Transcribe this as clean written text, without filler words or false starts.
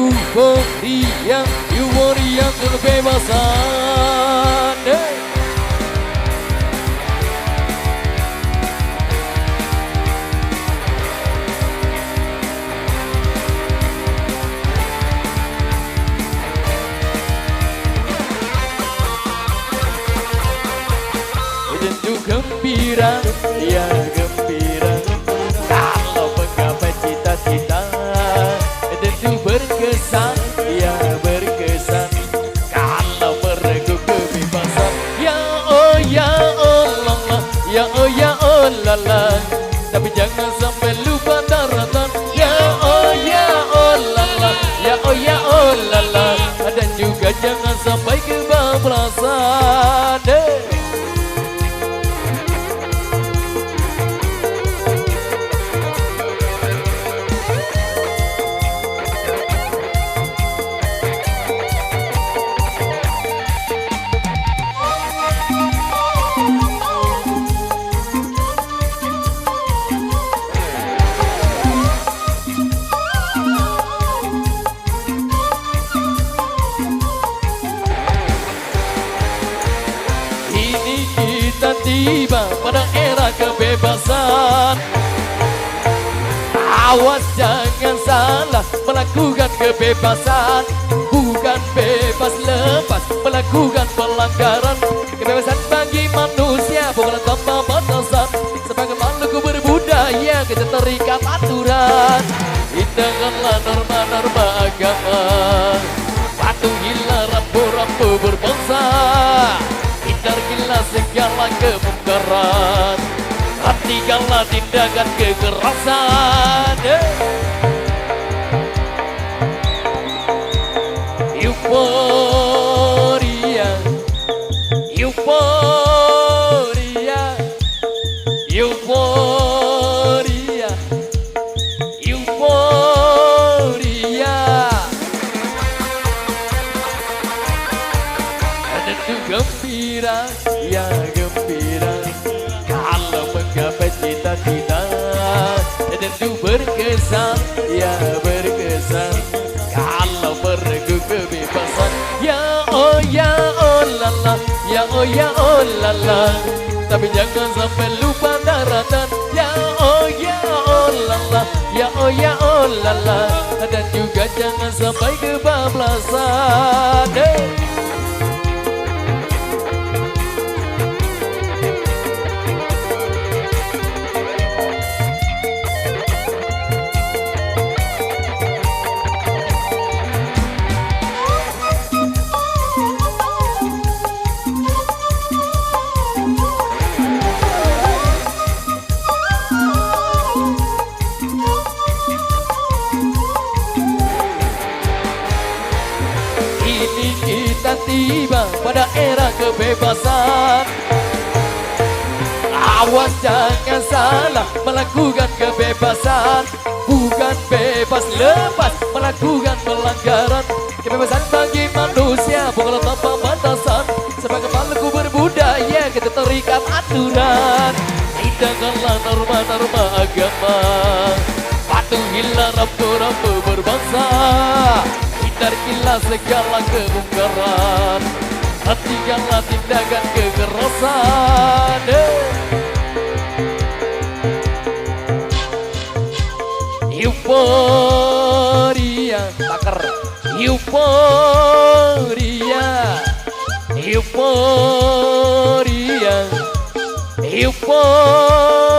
euforia, euforia kebebasan. Tentu gembira, ya gembira kalau menggapai cita-cita. Tentu berkesan, ya berkesan kalau merengkuh kebebasan. Ya oh lala, ya oh lala, tapi jangan sampai lupa daratan. Ya oh lala, ya oh lala, dan juga jangan sampai kebablasan. Kita tiba pada era kebebasan. Awas jangan salah melakukan kebebasan. Bukan bebas lepas melakukan pelanggaran. Kebebasan bagi manusia bukan tanpa batasan. Sebagai makhluk berbudaya kita terikat aturan. Hindahkanlah norma-norma agama. Patuhilah rambu-rambu berbangsa. Hindarilah segala kemungkaran. Hentikanlah tindakan kekerasan. Euforia, euforia, euforia, euforia. Tentu gembira, ya gembira kalau menggapai cita-cita. Tentu berkesan, ya berkesan kalau merengkuh kebebasan. Ya oh lala, ya oh lala, tapi jangan sampai lupa daratan. Ya oh lala, ya oh lala, dan juga jangan sampai kebablasan. Kita tiba pada era kebebasan. Awas jangan salah melakukan kebebasan. Bukan bebas lepas melakukan pelanggaran. Kebebasan bagi manusia bukan tanpa batasan. Sebagai makhluk berbudaya kita terikat aturan. Hindahkanlah norma-norma agama. Patuhilah rambu-rambu berbangsa. Hindarilah segala kemungkaran. Hentikanlah tindakan kekerasan. Euforia, taker. Euforia, euforia, euforia.